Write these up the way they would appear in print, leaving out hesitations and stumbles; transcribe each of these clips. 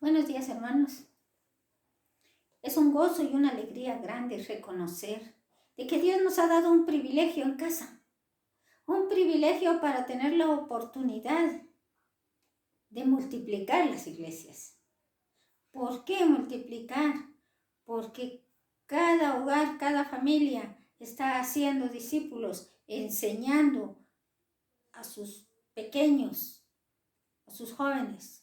Buenos días, hermanos. Es un gozo y una alegría grande reconocer de que Dios nos ha dado un privilegio en casa, un privilegio para tener la oportunidad de multiplicar las iglesias. ¿Por qué multiplicar? Porque cada hogar, cada familia está haciendo discípulos, enseñando a sus pequeños, a sus jóvenes,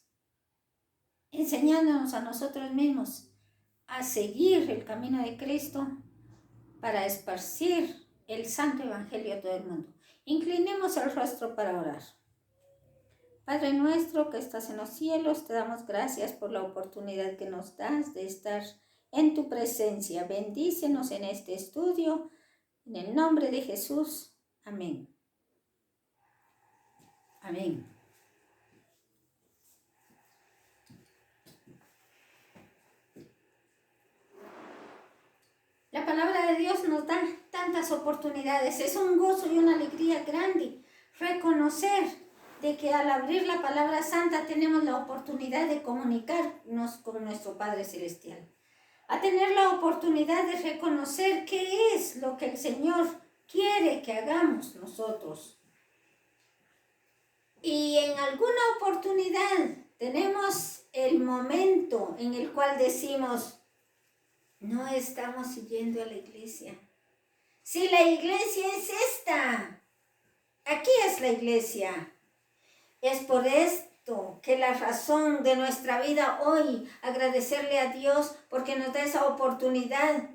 enseñándonos a nosotros mismos a seguir el camino de Cristo para esparcir el santo evangelio a todo el mundo. Inclinemos el rostro para orar. Padre nuestro que estás en los cielos, te damos gracias por la oportunidad que nos das de estar en tu presencia. Bendícenos en este estudio, en el nombre de Jesús. Amén. Amén. La palabra de Dios nos da tantas oportunidades. Es un gozo y una alegría grande reconocer de que al abrir la palabra santa tenemos la oportunidad de comunicarnos con nuestro Padre Celestial. A tener la oportunidad de reconocer qué es lo que el Señor quiere que hagamos nosotros. Y en alguna oportunidad tenemos el momento en el cual decimos, no estamos siguiendo a la iglesia. Si la iglesia es esta, aquí es la iglesia. Es por esto que la razón de nuestra vida hoy, agradecerle a Dios porque nos da esa oportunidad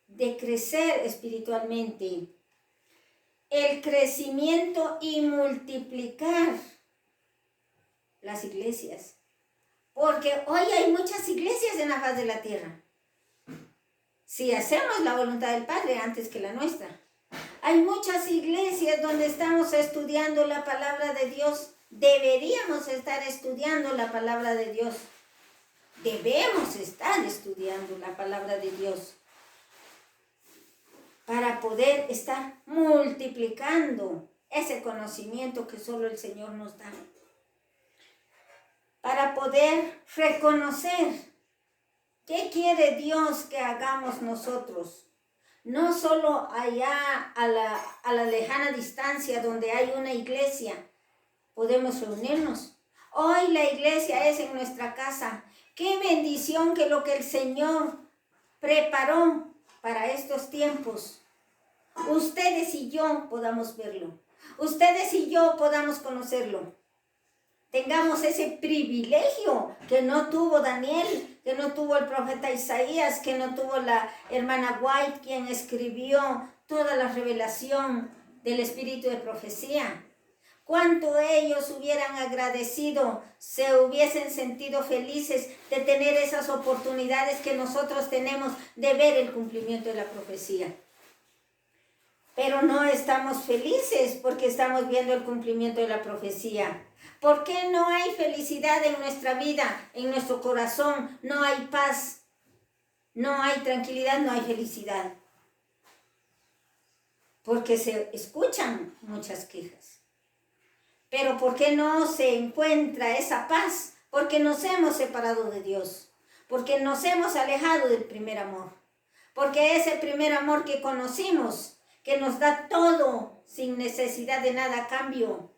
de crecer espiritualmente. El crecimiento y multiplicar las iglesias. Porque hoy hay muchas iglesias en la faz de la tierra. Si hacemos la voluntad del Padre antes que la nuestra. Hay muchas iglesias donde estamos estudiando la palabra de Dios. Deberíamos estar estudiando la palabra de Dios. Debemos estar estudiando la palabra de Dios para poder estar multiplicando ese conocimiento que solo el Señor nos da. Para poder reconocer qué quiere Dios que hagamos nosotros. No solo allá a la lejana distancia donde hay una iglesia, podemos reunirnos. Hoy la iglesia es en nuestra casa. Qué bendición que lo que el Señor preparó para estos tiempos, ustedes y yo podamos verlo. Ustedes y yo podamos conocerlo. Tengamos ese privilegio que no tuvo Daniel, que no tuvo el profeta Isaías, que no tuvo la hermana White, quien escribió toda la revelación del espíritu de profecía. Cuánto ellos hubieran agradecido, se hubiesen sentido felices de tener esas oportunidades que nosotros tenemos de ver el cumplimiento de la profecía. Pero no estamos felices porque estamos viendo el cumplimiento de la profecía. ¿Por qué no hay felicidad en nuestra vida, en nuestro corazón? No hay paz, no hay tranquilidad, no hay felicidad. Porque se escuchan muchas quejas. Pero ¿por qué no se encuentra esa paz? Porque nos hemos separado de Dios. Porque nos hemos alejado del primer amor. Porque ese primer amor que conocimos, que nos da todo sin necesidad de nada a cambio,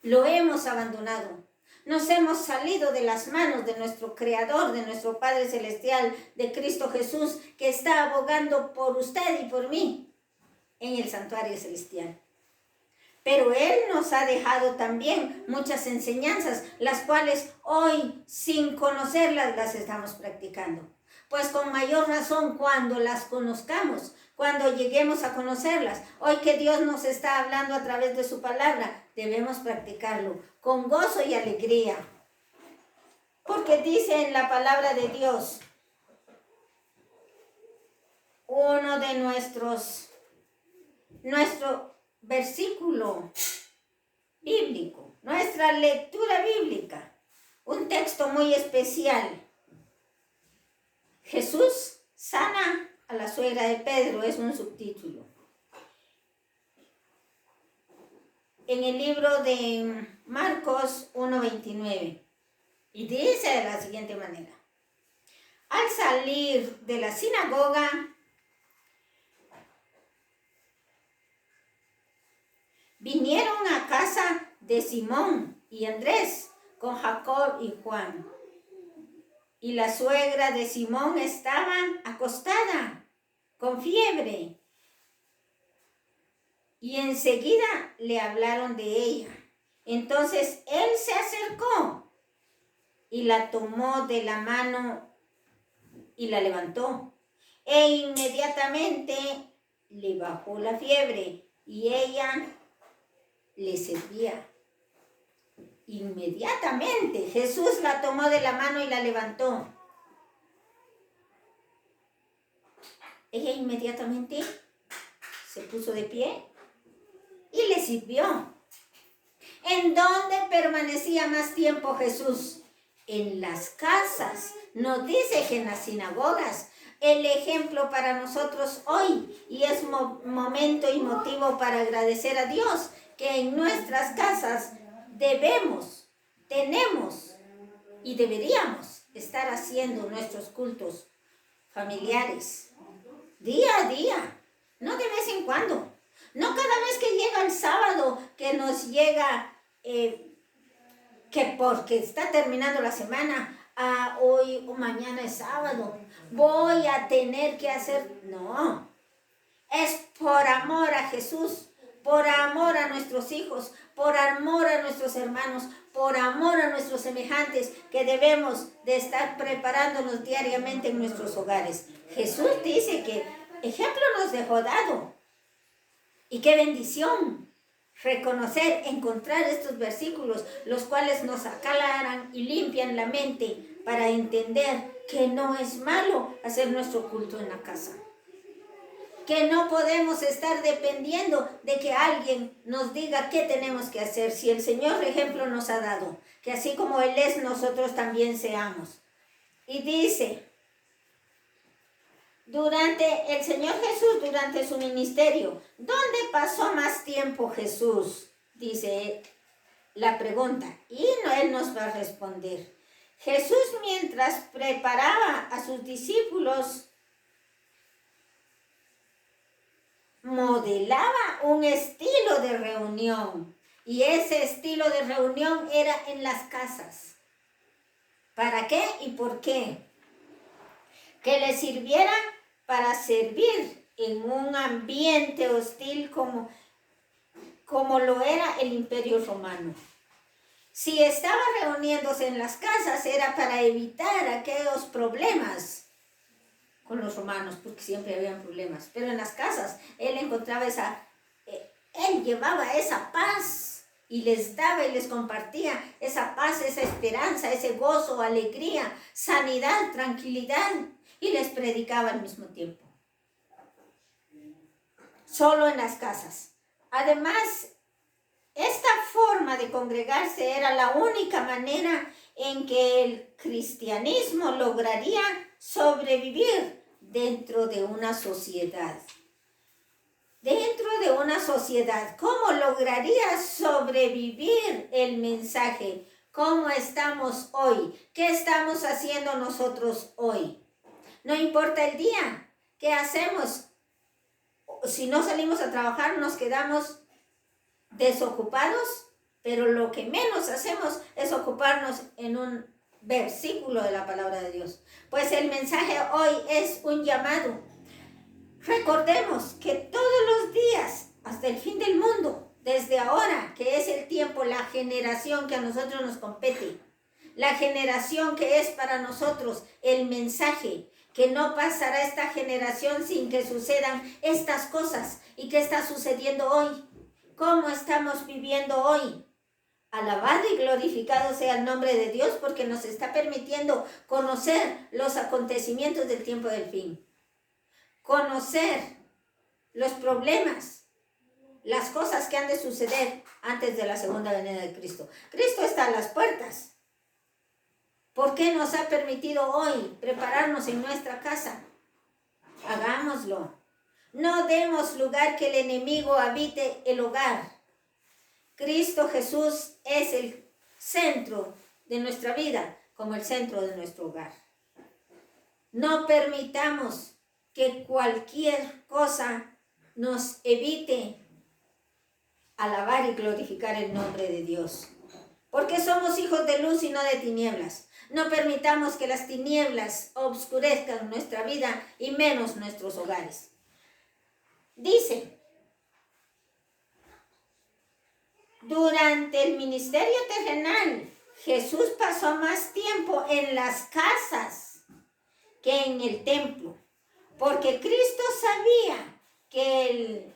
lo hemos abandonado. Nos hemos salido de las manos de nuestro Creador, de nuestro Padre Celestial, de Cristo Jesús, que está abogando por usted y por mí en el santuario celestial. Pero Él nos ha dejado también muchas enseñanzas, las cuales hoy, sin conocerlas, las estamos practicando. Pues con mayor razón cuando las conozcamos, cuando lleguemos a conocerlas, hoy que Dios nos está hablando a través de su palabra, debemos practicarlo con gozo y alegría. Porque dice en la palabra de Dios, uno de nuestro versículo bíblico, nuestra lectura bíblica, un texto muy especial. Jesús sana a la suegra de Pedro, es un subtítulo. En el libro de Marcos 1:29. Y dice de la siguiente manera: al salir de la sinagoga, vinieron a casa de Simón y Andrés con Jacob y Juan. Y la suegra de Simón estaba acostada con fiebre. Y enseguida le hablaron de ella. Entonces él se acercó y la tomó de la mano y la levantó. E inmediatamente le bajó la fiebre y ella le servía. Inmediatamente Jesús la tomó de la mano y la levantó. Ella inmediatamente se puso de pie y le sirvió. ¿En dónde permanecía más tiempo Jesús? En las casas. Nos dice que en las sinagogas. El ejemplo para nosotros hoy, y es momento y motivo para agradecer a Dios, que en nuestras casas debemos, tenemos y deberíamos estar haciendo nuestros cultos familiares día a día, no de vez en cuando, no cada vez que llega el sábado, que nos llega, que porque está terminando la semana, hoy o mañana es sábado, voy a tener que hacer, no, es por amor a Jesús, por amor a nuestros hijos, por amor a nuestros hermanos, por amor a nuestros semejantes, que debemos de estar preparándonos diariamente en nuestros hogares. Jesús dice que ejemplo nos dejó dado. Y qué bendición reconocer, encontrar estos versículos, los cuales nos aclaran y limpian la mente para entender que no es malo hacer nuestro culto en la casa. Que no podemos estar dependiendo de que alguien nos diga qué tenemos que hacer. Si el Señor ejemplo nos ha dado, que así como Él es, nosotros también seamos. Y dice, durante el Señor Jesús, durante su ministerio, ¿dónde pasó más tiempo Jesús? Dice la pregunta. Y Él nos va a responder. Jesús, mientras preparaba a sus discípulos, modelaba un estilo de reunión. Y ese estilo de reunión era en las casas. ¿Para qué y por qué? Que les sirviera para servir en un ambiente hostil como lo era el Imperio Romano. Si estaba reuniéndose en las casas era para evitar aquellos problemas con los romanos, porque siempre habían problemas. Pero en las casas él encontraba él llevaba esa paz y les daba y les compartía esa paz, esa esperanza, ese gozo, alegría, sanidad, tranquilidad, y les predicaba al mismo tiempo. Solo en las casas. Además, esta forma de congregarse era la única manera en que el cristianismo lograría sobrevivir dentro de una sociedad. Dentro de una sociedad, ¿cómo lograría sobrevivir el mensaje? ¿Cómo estamos hoy? ¿Qué estamos haciendo nosotros hoy? No importa el día, ¿qué hacemos? Si no salimos a trabajar, nos quedamos desocupados, pero lo que menos hacemos es ocuparnos en un versículo de la palabra de Dios. Pues el mensaje hoy es un llamado. Recordemos que todos los días, hasta el fin del mundo, desde ahora, que es el tiempo, la generación que a nosotros nos compete, la generación que es para nosotros el mensaje, que no pasará esta generación sin que sucedan estas cosas. ¿Y qué está sucediendo hoy? ¿Cómo estamos viviendo hoy? Alabado y glorificado sea el nombre de Dios, porque nos está permitiendo conocer los acontecimientos del tiempo del fin. Conocer los problemas, las cosas que han de suceder antes de la segunda venida de Cristo. Cristo está a las puertas. ¿Por qué nos ha permitido hoy prepararnos en nuestra casa? Hagámoslo. No demos lugar que el enemigo habite el hogar. Cristo Jesús es el centro de nuestra vida. como el centro de nuestro hogar. No permitamos que cualquier cosa nos evite alabar y glorificar el nombre de Dios. Porque somos hijos de luz y no de tinieblas. No permitamos que las tinieblas obscurezcan nuestra vida y menos nuestros hogares. Dice, durante el ministerio terrenal, Jesús pasó más tiempo en las casas que en el templo, porque Cristo sabía que el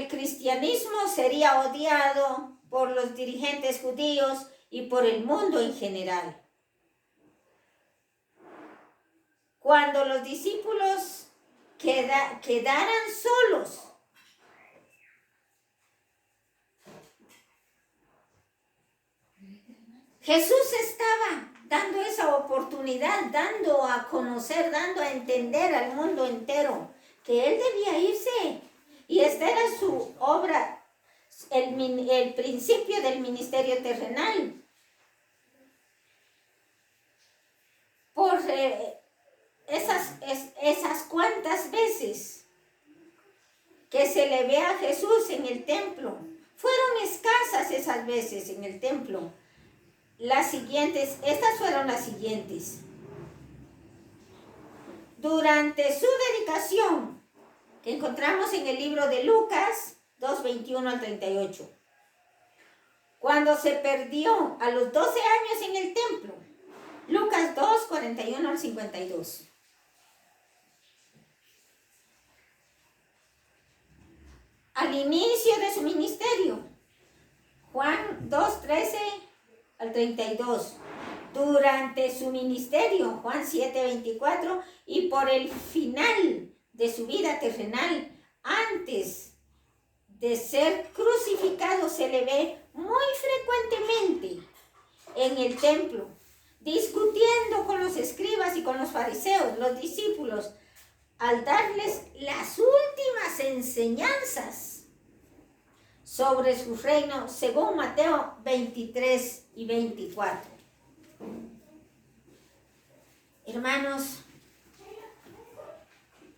cristianismo sería odiado por los dirigentes judíos y por el mundo en general. Cuando los discípulos quedaran solos, Jesús estaba dando esa oportunidad, dando a conocer, dando a entender al mundo entero que Él debía irse. Y esta era su obra, el principio del ministerio terrenal. Por esas cuantas veces que se le ve a Jesús en el templo, fueron escasas esas veces en el templo. Estas fueron las siguientes. Durante su dedicación, que encontramos en el libro de Lucas 2:21 al 38. Cuando se perdió a los 12 años en el templo, Lucas 2:41 al 52. Al inicio de su ministerio, Juan 2:13 al 32. Durante su ministerio, Juan 7:24, y por el final de su vida terrenal, antes de ser crucificado, se le ve muy frecuentemente en el templo, discutiendo con los escribas y con los fariseos, los discípulos, al darles las últimas enseñanzas sobre su reino, según Mateo 23 y 24. Hermanos,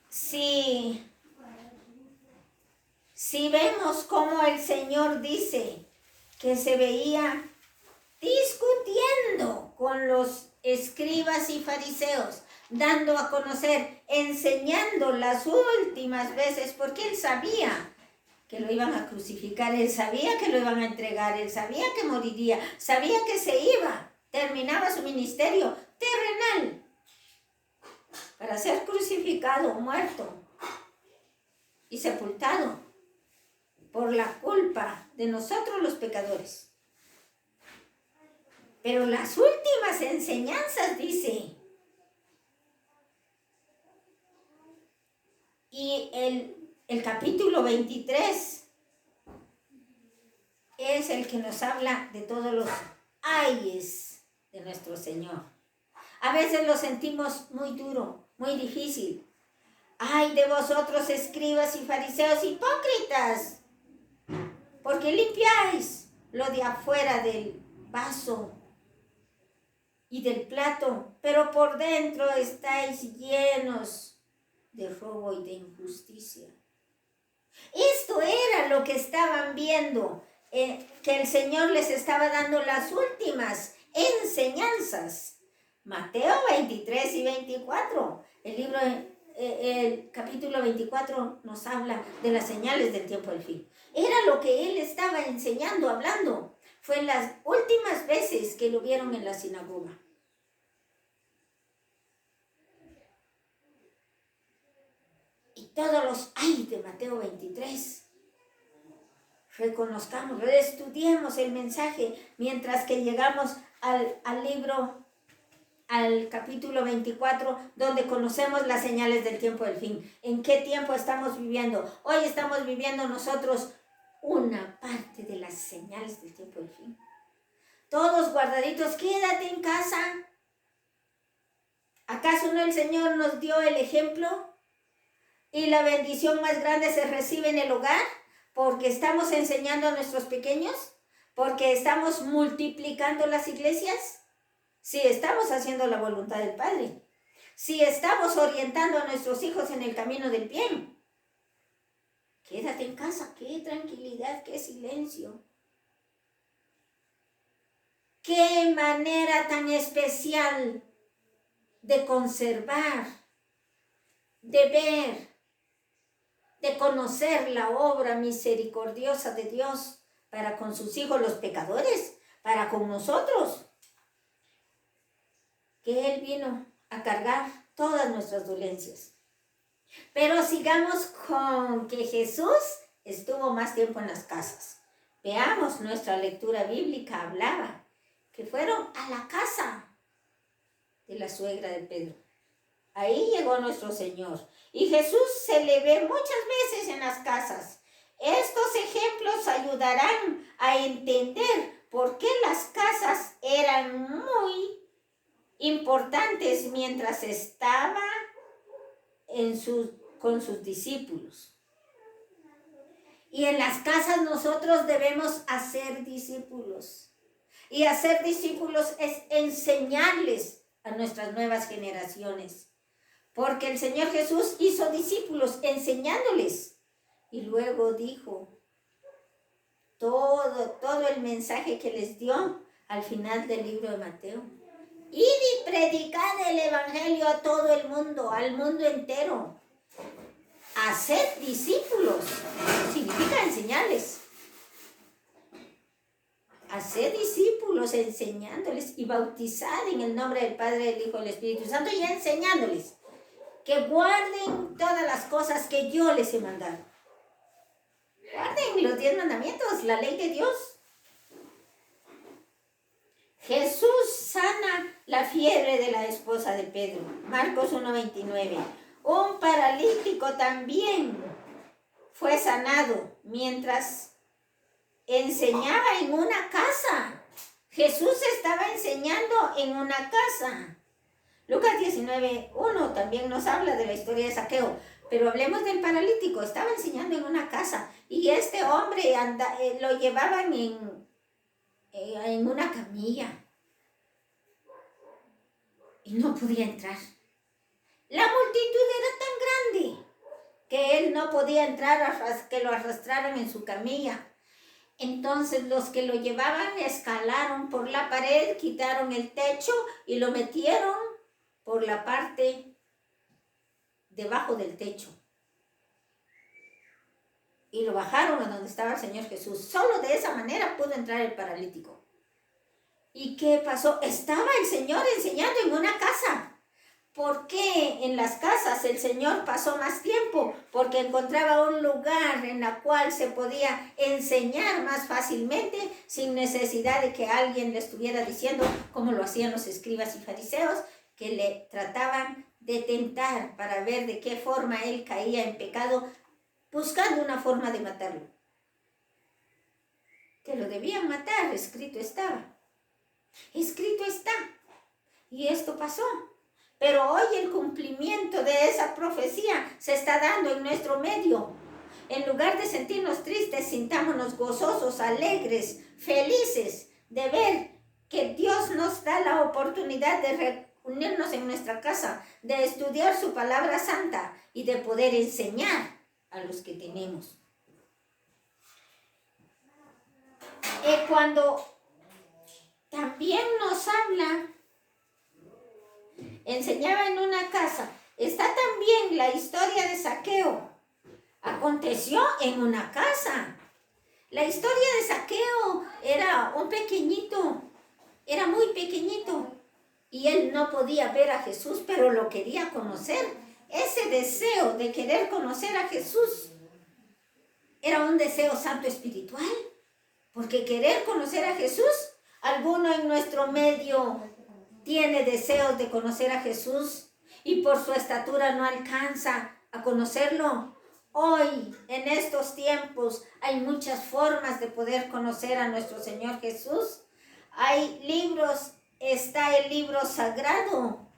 si vemos cómo el Señor dice que se veía discutiendo con los escribas y fariseos, dando a conocer, enseñando las últimas veces, porque Él sabía que lo iban a crucificar, Él sabía que lo iban a entregar, Él sabía que moriría, sabía que se iba, terminaba su ministerio terrenal para ser crucificado, muerto y sepultado por la culpa de nosotros los pecadores. Pero las últimas enseñanzas, dice, y el capítulo 23 es el que nos habla de todos los ayes de nuestro Señor. A veces lo sentimos muy duro, muy difícil. ¡Ay de vosotros, escribas y fariseos hipócritas! Porque limpiáis lo de afuera del vaso y del plato, pero por dentro estáis llenos de robo y de injusticia. Esto era lo que estaban viendo, que el Señor les estaba dando las últimas enseñanzas. Mateo 23 y 24, el capítulo 24 nos habla de las señales del tiempo del fin. Era lo que Él estaba enseñando, hablando. Fue las últimas veces que lo vieron en la sinagoga. Y todos los ay de Mateo 23, reconozcamos, estudiemos el mensaje mientras que llegamos al libro, al capítulo 24, donde conocemos las señales del tiempo del fin. ¿En qué tiempo estamos viviendo? Hoy estamos viviendo nosotros una parte de las señales del tiempo del fin. Todos guardaditos, quédate en casa. ¿Acaso no el Señor nos dio el ejemplo? Y la bendición más grande se recibe en el hogar. porque estamos enseñando a nuestros pequeños, porque estamos multiplicando las iglesias, si estamos haciendo la voluntad del Padre, si estamos orientando a nuestros hijos en el camino del bien. Quédate en casa, qué tranquilidad, qué silencio. Qué manera tan especial de conservar, de ver, de conocer la obra misericordiosa de Dios para con sus hijos los pecadores, para con nosotros. Que Él vino a cargar todas nuestras dolencias. Pero sigamos con que Jesús estuvo más tiempo en las casas. Veamos, nuestra lectura bíblica hablaba que fueron a la casa de la suegra de Pedro. Ahí llegó nuestro Señor. Y Jesús se le ve muchas veces en las casas. Estos ejemplos ayudarán a entender por qué las casas eran muy importantes mientras estaba con sus discípulos. Y en las casas nosotros debemos hacer discípulos. Y hacer discípulos es enseñarles a nuestras nuevas generaciones. Porque el Señor Jesús hizo discípulos enseñándoles. Y luego dijo todo el mensaje que les dio al final del libro de Mateo. Id y predicad el evangelio a todo el mundo, al mundo entero. Hacer discípulos significa enseñarles. Hacer discípulos enseñándoles y bautizar en el nombre del Padre, del Hijo y del Espíritu Santo y enseñándoles que guarden todas las cosas que yo les he mandado. Guarden los 10 mandamientos, la ley de Dios. Jesús sana la fiebre de la esposa de Pedro. Marcos 1:29. Un paralítico también fue sanado mientras enseñaba en una casa. Jesús estaba enseñando en una casa. Lucas 19:1 también nos habla de la historia de Zaqueo. Pero hablemos del paralítico. Estaba enseñando en una casa y este hombre lo llevaban en una camilla y no podía entrar. La multitud era tan grande que él no podía entrar, que lo arrastraran en su camilla. Entonces los que lo llevaban escalaron por la pared, quitaron el techo y lo metieron por la parte debajo del techo. Y lo bajaron a donde estaba el Señor Jesús. Solo de esa manera pudo entrar el paralítico. ¿Y qué pasó? Estaba el Señor enseñando en una casa. ¿Por qué en las casas el Señor pasó más tiempo? Porque encontraba un lugar en el cual se podía enseñar más fácilmente sin necesidad de que alguien le estuviera diciendo, como lo hacían los escribas y fariseos, que le trataban de tentar para ver de qué forma él caía en pecado, buscando una forma de matarlo. Que lo debían matar, escrito estaba. Escrito está. Y esto pasó. Pero hoy el cumplimiento de esa profecía se está dando en nuestro medio. En lugar de sentirnos tristes, sintámonos gozosos, alegres, felices de ver que Dios nos da la oportunidad de reunirnos en nuestra casa, de estudiar su palabra santa y de poder enseñar a los que tenemos. Cuando también nos habla, enseñaba en una casa, está también la historia de Zaqueo. Aconteció en una casa. La historia de Zaqueo era un pequeñito, era muy pequeñito. Y él no podía ver a Jesús, pero lo quería conocer. Ese deseo de querer conocer a Jesús era un deseo santo espiritual. Porque querer conocer a Jesús, alguno en nuestro medio tiene deseos de conocer a Jesús y por su estatura no alcanza a conocerlo. Hoy, en estos tiempos, hay muchas formas de poder conocer a nuestro Señor Jesús. Hay libros, está el libro sagrado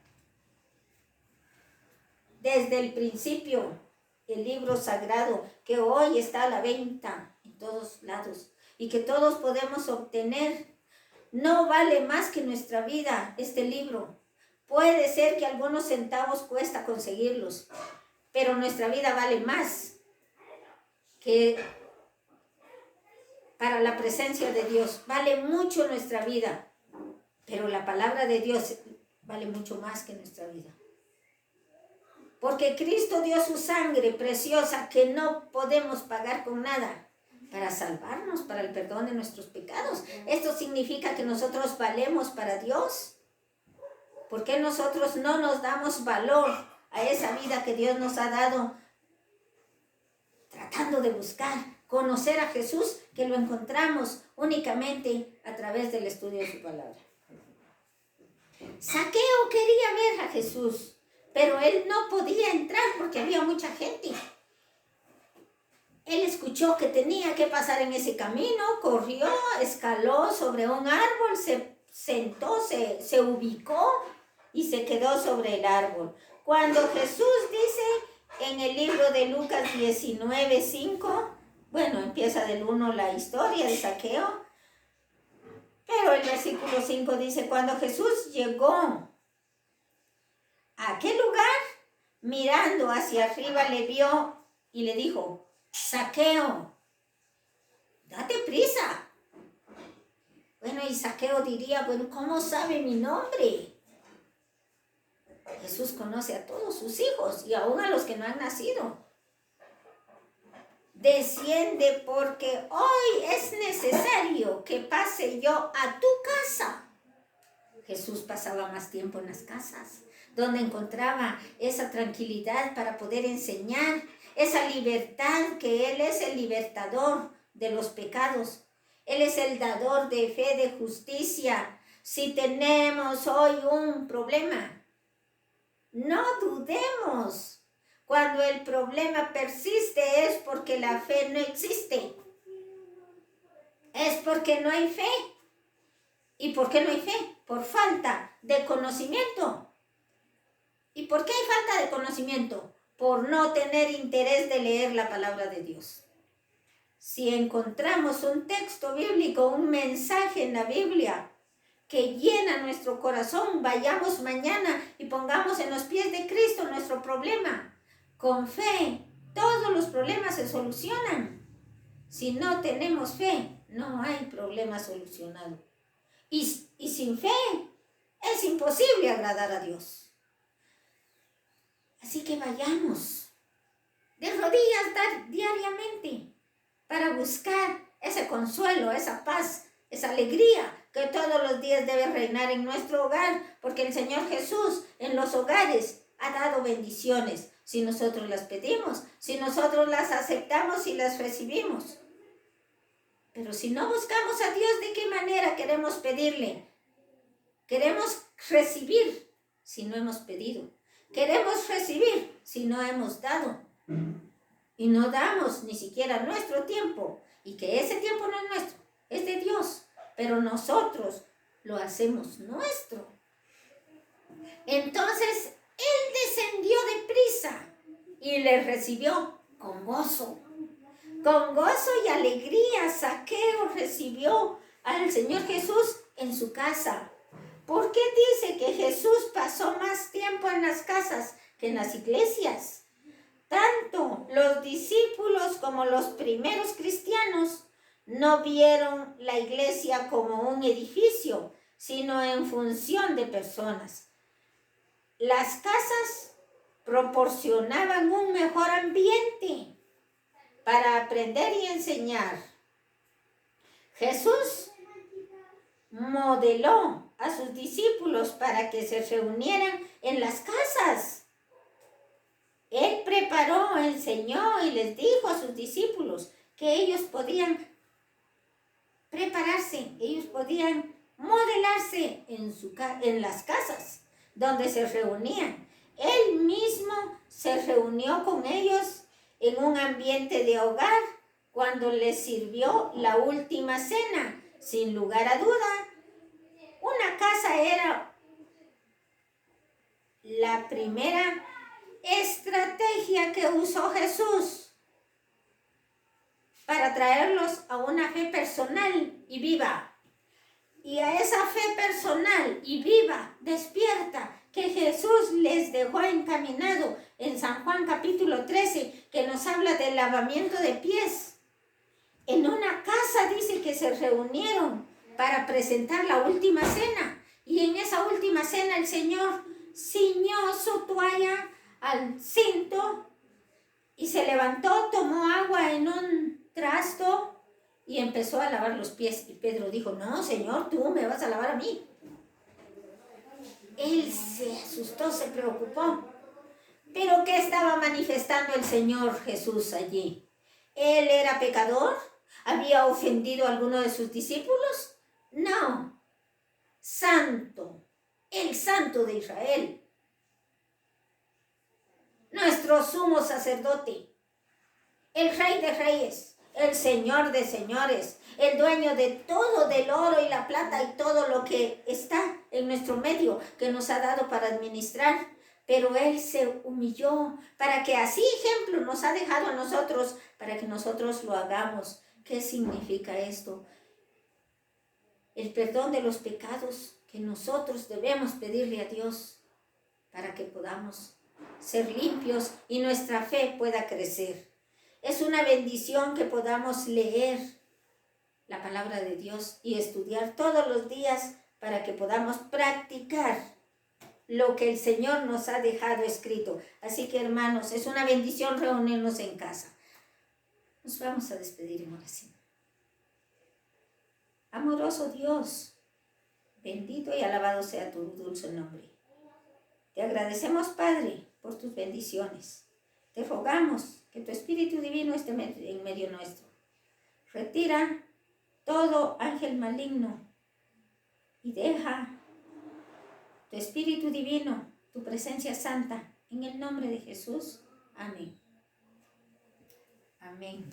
desde el principio. el libro sagrado que hoy está a la venta en todos lados y que todos podemos obtener. No vale más que nuestra vida este libro. Puede ser que algunos centavos cuesta conseguirlos, pero nuestra vida vale más que para la presencia de Dios. Vale mucho nuestra vida, pero la palabra de Dios vale mucho más que nuestra vida. Porque Cristo dio su sangre preciosa que no podemos pagar con nada para salvarnos, para el perdón de nuestros pecados. Esto significa que nosotros valemos para Dios. ¿Por qué nosotros no nos damos valor a esa vida que Dios nos ha dado? Tratando de buscar, conocer a Jesús, que lo encontramos únicamente a través del estudio de su palabra. Zaqueo quería ver a Jesús, pero él no podía entrar porque había mucha gente. Él escuchó que tenía que pasar en ese camino, corrió, escaló sobre un árbol, se sentó, se ubicó y se quedó sobre el árbol. Cuando Jesús dice en el libro de Lucas 19:5, bueno, empieza del 1 la historia de Zaqueo, pero el versículo 5 dice, cuando Jesús llegó a aquel lugar, mirando hacia arriba le vio y le dijo, Zaqueo, date prisa. Bueno, y Zaqueo diría, bueno, ¿cómo sabe mi nombre? Jesús conoce a todos sus hijos y aún a los que no han nacido. Desciende porque hoy es necesario que pase yo a tu casa. Jesús pasaba más tiempo en las casas, donde encontraba esa tranquilidad para poder enseñar, esa libertad que Él es el libertador de los pecados. Él es el dador de fe, de justicia. Si tenemos hoy un problema, no dudemos. Cuando el problema persiste es porque la fe no existe. Es porque no hay fe. ¿Y por qué no hay fe? Por falta de conocimiento. ¿Y por qué hay falta de conocimiento? Por no tener interés de leer la palabra de Dios. Si encontramos un texto bíblico, un mensaje en la Biblia que llena nuestro corazón, vayamos mañana y pongamos en los pies de Cristo nuestro problema. Con fe, todos los problemas se solucionan. Si no tenemos fe, no hay problema solucionado. Y sin fe, es imposible agradar a Dios. Así que vayamos de rodillas diariamente para buscar ese consuelo, esa paz, esa alegría que todos los días debe reinar en nuestro hogar, porque el Señor Jesús en los hogares ha dado bendiciones si nosotros las pedimos, si nosotros las aceptamos y las recibimos. Pero si no buscamos a Dios, ¿de qué manera queremos pedirle? Queremos recibir si no hemos pedido. Queremos recibir si no hemos dado. Y no damos ni siquiera nuestro tiempo. Y que ese tiempo no es nuestro, es de Dios. Pero nosotros lo hacemos nuestro. Entonces, Él descendió deprisa y le recibió con gozo. Con gozo y alegría, Zaqueo recibió al Señor Jesús en su casa. ¿Por qué dice que Jesús pasó más tiempo en las casas que en las iglesias? Tanto los discípulos como los primeros cristianos no vieron la iglesia como un edificio, sino en función de personas. Las casas proporcionaban un mejor ambiente para aprender y enseñar. Jesús modeló a sus discípulos para que se reunieran en las casas. Él preparó, enseñó y les dijo a sus discípulos que ellos podían prepararse, ellos podían modelarse en las casas donde se reunían. Él mismo se reunió con ellos en un ambiente de hogar cuando les sirvió la última cena. Sin lugar a duda, una casa era la primera estrategia que usó Jesús para traerlos a una fe personal y viva. Y a esa fe personal y viva, despierta, que Jesús les dejó encaminado en San Juan capítulo 13, que nos habla del lavamiento de pies. En una casa dice que se reunieron para presentar la última cena. Y en esa última cena el Señor ciñó su toalla al cinto y se levantó, tomó agua en un trasto y empezó a lavar los pies. Y Pedro dijo, no, Señor, tú me vas a lavar a mí. Él se asustó, se preocupó. ¿Pero qué estaba manifestando el Señor Jesús allí? ¿Él era pecador? ¿Había ofendido a alguno de sus discípulos? No. Santo, el Santo de Israel. Nuestro sumo sacerdote, el Rey de Reyes, el Señor de señores, el dueño de todo, del oro y la plata y todo lo que está en nuestro medio, que nos ha dado para administrar. Pero Él se humilló para que así ejemplo nos ha dejado a nosotros, para que nosotros lo hagamos. ¿Qué significa esto? El perdón de los pecados que nosotros debemos pedirle a Dios para que podamos ser limpios y nuestra fe pueda crecer. Es una bendición que podamos leer la palabra de Dios y estudiar todos los días para que podamos practicar lo que el Señor nos ha dejado escrito. Así que, hermanos, es una bendición reunirnos en casa. Nos vamos a despedir en oración. Amoroso Dios, bendito y alabado sea tu dulce nombre. Te agradecemos, Padre, por tus bendiciones. Te rogamos que tu Espíritu Divino esté en medio nuestro. Retira todo ángel maligno y deja tu Espíritu Divino, tu presencia santa, en el nombre de Jesús. Amén. Amén.